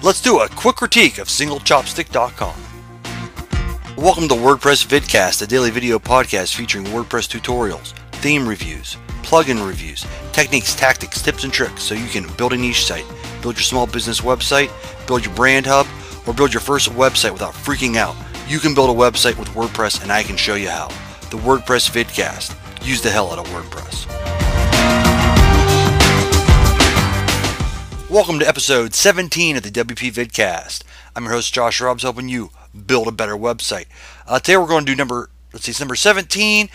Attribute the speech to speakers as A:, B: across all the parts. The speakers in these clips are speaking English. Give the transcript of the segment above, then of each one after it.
A: Let's do a quick critique of singlechopstick.com. Welcome to WordPress Vidcast, a daily video podcast featuring WordPress tutorials, theme reviews, plugin reviews, techniques, tactics, tips, and tricks so you can build a niche site, build your small business website, build your brand hub, or build your first website without freaking out. You can build a website with WordPress, and I can show you how. The WordPress Vidcast. Use the hell out of WordPress. Welcome to episode 17 of the WP Vidcast. I'm your host Josh Robbs, helping you build a better website. Today we're going to do number 17,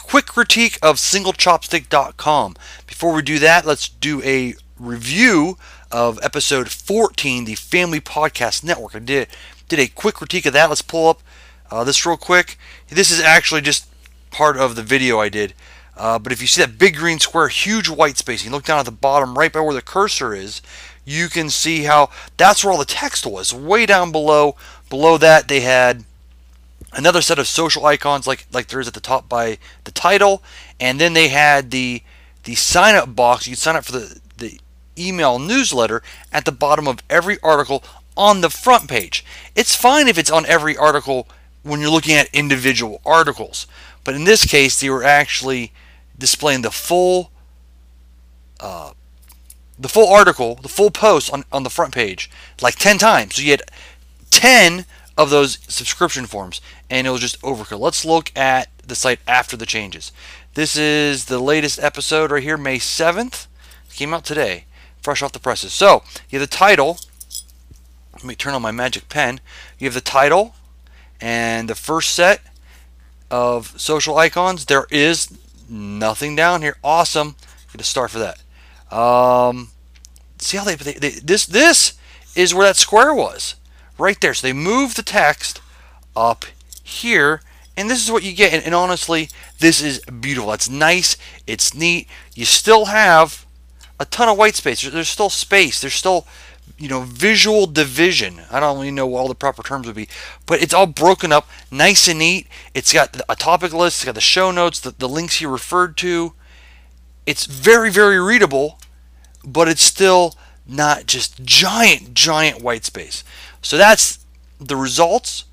A: quick critique of singlechopstick.com. Before we do that, let's do a review of episode 14, the Family Podcast Network. I did a quick critique of that. Let's pull up this real quick. This is actually just part of the video I did. But if you see that big green square, huge white space, you look down at the bottom right by where the cursor is, you can see how that's where all the text was. Way down below that they had another set of social icons like there is at the top by the title, and then they had the sign up box. You can sign up for the email newsletter at the bottom of every article on the front page. It's fine if it's on every article when you're looking at individual articles, but in this case they were actually displaying the full article, the full post on the front page, like 10 times. So you had 10 of those subscription forms, and it was just overkill. Let's look at the site after the changes. This is the latest episode right here, May 7th. It came out today, fresh off the presses. So you have the title. Let me turn on my magic pen. You have the title and the first set of social icons. There is nothing down here. Awesome. Get a star for that. See how this is where that square was, right there. So they moved the text up here, and this is what you get. And honestly, this is beautiful. It's nice. It's neat. You still have a ton of white space. There's still space. There's still, visual division. I don't really know what all the proper terms would be, but it's all broken up, nice and neat. It's got a topic list. It's got the show notes, the links you referred to. It's very, very readable, but it's still not just giant white space. So that's the results.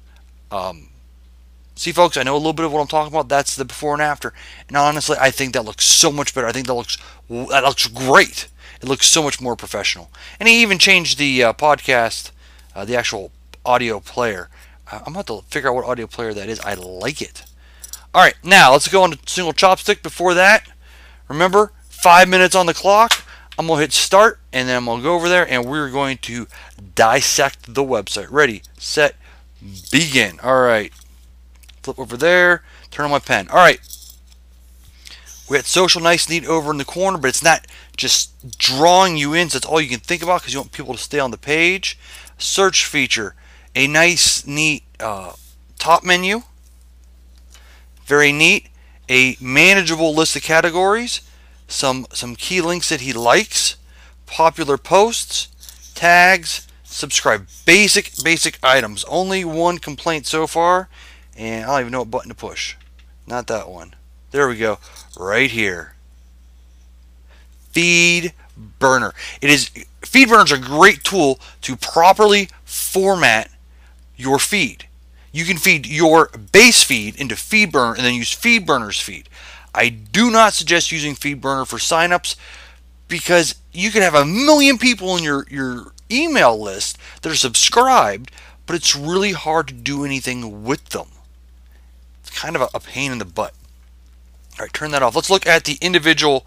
A: See, folks, I know a little bit of what I'm talking about. That's the before and after. And honestly, I think that looks so much better. I think that looks great. It looks so much more professional. And he even changed the podcast, the actual audio player. I'm about to figure out what audio player that is. I like it. All right, now let's go on to Single Chopstick. Before that, remember, 5 minutes on the clock. I'm going to hit start, and then I'm going to go over there, and we're going to dissect the website. Ready, set, begin. All right. Flip over there. Turn on my pen. All right. We got social, nice, neat over in the corner, but it's not just drawing you in, so that's all you can think about because you want people to stay on the page. Search feature. A nice, neat top menu. Very neat. A manageable list of categories. Some key links that he likes. Popular posts. Tags. Subscribe. Basic items. Only one complaint so far, and I don't even know what button to push. Not that one. There we go. Right here. Feed Burner. Feed Burner is a great tool to properly format your feed. You can feed your base feed into FeedBurner and then use FeedBurner's feed. I do not suggest using FeedBurner for signups because you could have 1 million people in your email list that are subscribed, but it's really hard to do anything with them. It's kind of a pain in the butt. All right, turn that off. Let's look at the individual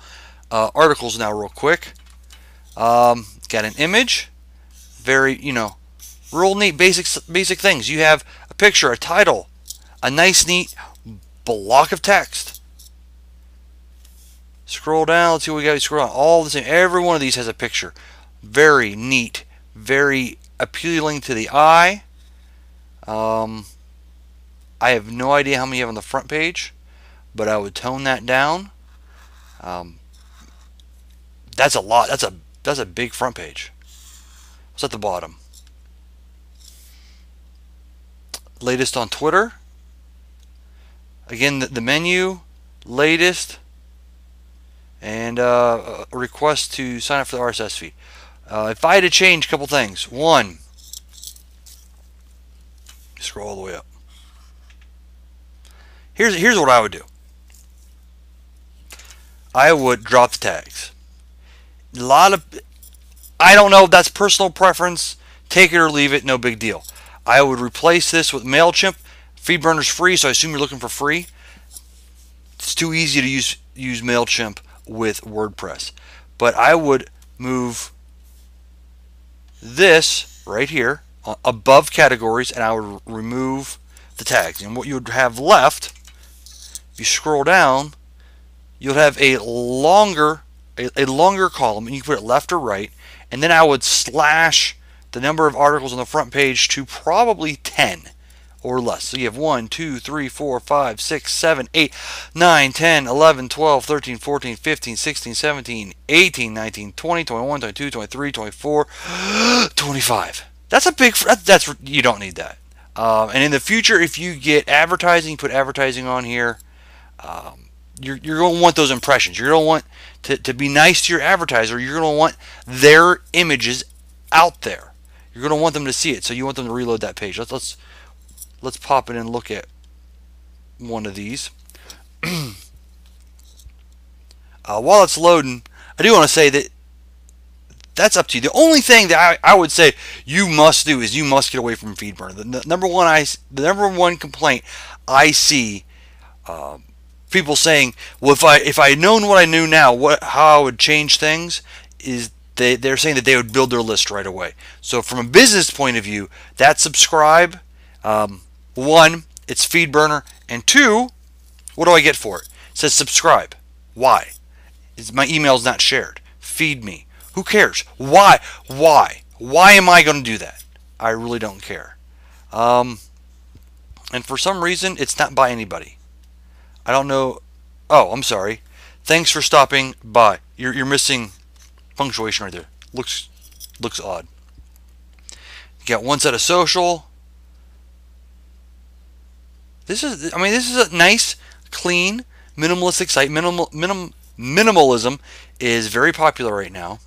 A: articles now real quick. Got an image. Very, real neat basic things. You have a picture, a title, a nice neat block of text. Scroll down. Let's see what we got. You scroll down. All the same. Every one of these has a picture. Very neat. Very appealing to the eye. I have no idea how many you have on the front page, but I would tone that down. That's a lot. That's a big front page. What's at the bottom? Latest on Twitter. Again, the menu, latest, and a request to sign up for the RSS feed. If I had to change a couple things, one, Scroll all the way up. Here's what I would do. I would drop the tags. I don't know if that's personal preference. Take it or leave it, no big deal. I would replace this with MailChimp. FeedBurner's free, so I assume you're looking for free. It's too easy to use MailChimp with WordPress. But I would move this right here above categories, and I would remove the tags. And what you would have left, if you scroll down, you'll have a longer column, and you can put it left or right, and then I would slash the number of articles on the front page to probably 10 or less. So you have 1, 2, 3, 4, 5, 6, 7, 8, 9, 10, 11, 12, 13, 14, 15, 16, 17, 18, 19, 20, 21, 22, 23, 24, 25. That's a big, you don't need that. And in the future, if you get advertising, put advertising on here. You're going to want those impressions. You're going to want to be nice to your advertiser. You're going to want their images out there. You're going to want them to see it. So you want them to reload that page. Let's pop it and look at one of these. While it's loading, I do want to say that that's up to you. The only thing that I would say you must do is you must get away from FeedBurner. The number one complaint I see. People saying, well, if I had known what I knew now, how I would change things, is they're saying that they would build their list right away. So from a business point of view, that subscribe, one, it's FeedBurner, and two, what do I get for it? It says subscribe. Why? My email's not shared. Feed me. Who cares? Why? Why am I going to do that? I really don't care. And for some reason, it's not by anybody. I don't know. Oh, I'm sorry. Thanks for stopping by. You're missing punctuation right there. Looks odd. You got one set of social. This is a nice, clean, minimalistic site. Minimalism is very popular right now.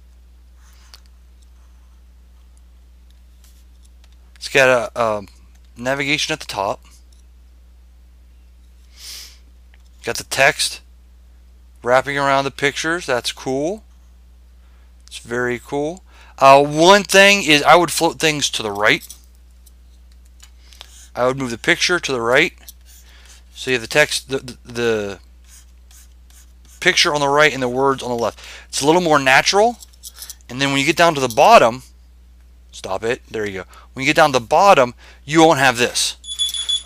A: It's got a navigation at the top. Got the text wrapping around the pictures. That's cool. It's very cool. One thing is I would float things to the right. I would move the picture to the right. So you have the text, the picture on the right and the words on the left. It's a little more natural. And then when you get down to the bottom, stop it. There you go. When you get down to the bottom, you won't have this.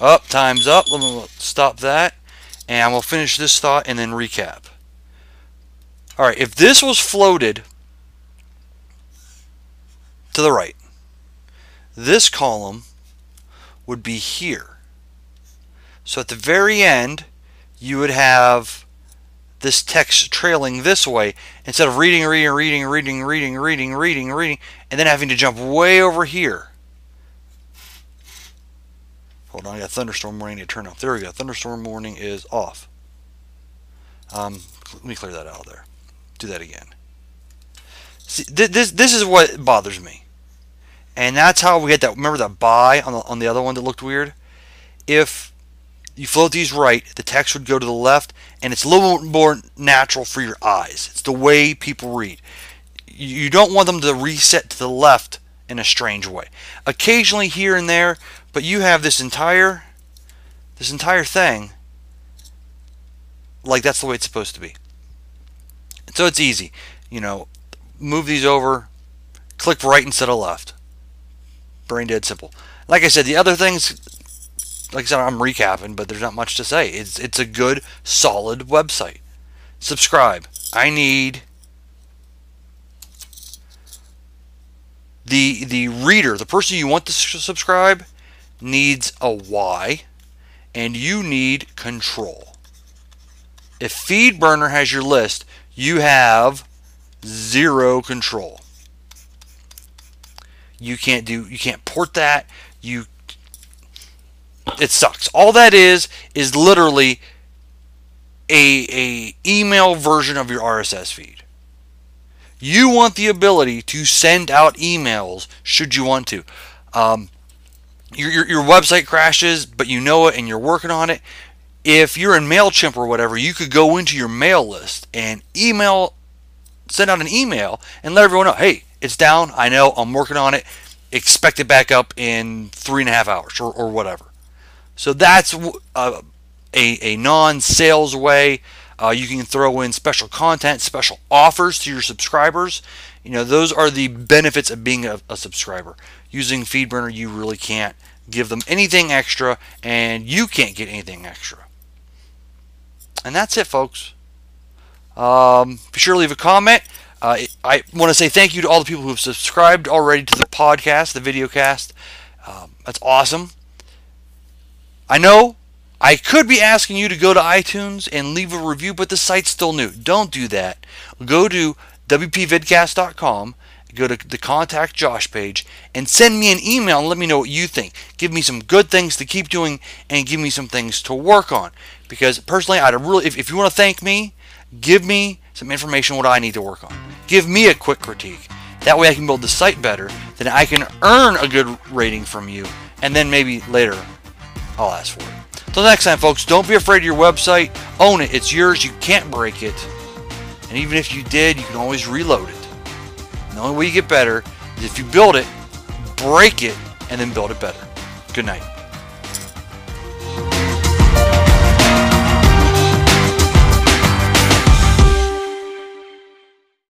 A: Up, time's up. Let me stop that. And we'll finish this thought and then recap. Alright, if this was floated to the right, this column would be here. So at the very end, you would have this text trailing this way instead of reading, and then having to jump way over here. Hold on, I got thunderstorm warning to turn off. There we go. Thunderstorm warning is off. Let me clear that out there. Do that again. See, this is what bothers me, and that's how we get that. Remember that by on the other one that looked weird. If you float these right, the text would go to the left, and it's a little more natural for your eyes. It's the way people read. You don't want them to reset to the left in a strange way. Occasionally here and there. But you have this entire thing like that's the way it's supposed to be. So it's easy. You know, move these over, click right instead of left. Brain dead simple. Like I said, the other things, like I said, I'm recapping, but there's not much to say. It's a good, solid website. Subscribe. I need the reader, the person you want to subscribe, needs a Y, and you need control. If FeedBurner has your list, you have zero control. You can't port that. It sucks. All that is literally a email version of your RSS feed. You want the ability to send out emails should you want to. your website crashes, but you know it and you're working on it. If you're in MailChimp or whatever, you could go into your mail list and send out an email and let everyone know, hey, it's down. I know, I'm working on it. Expect it back up in 3.5 hours or whatever. So that's a non-sales way. You can throw in special content, special offers to your subscribers. Those are the benefits of being a subscriber. Using FeedBurner, you really can't give them anything extra, and you can't get anything extra. And that's it, folks. Be sure to leave a comment. I want to say thank you to all the people who have subscribed already to the podcast, the video cast. That's awesome. I know I could be asking you to go to iTunes and leave a review, but the site's still new. Don't do that. Go to WPVidcast.com, go to the Contact Josh page, and send me an email and let me know what you think. Give me some good things to keep doing and give me some things to work on. Because personally, if you want to thank me, give me some information what I need to work on. Give me a quick critique. That way I can build the site better. Then I can earn a good rating from you. And then maybe later I'll ask for it. Till next time, folks, don't be afraid of your website. Own it. It's yours. You can't break it. And even if you did, you can always reload it. And the only way you get better is if you build it, break it, and then build it better. Good night.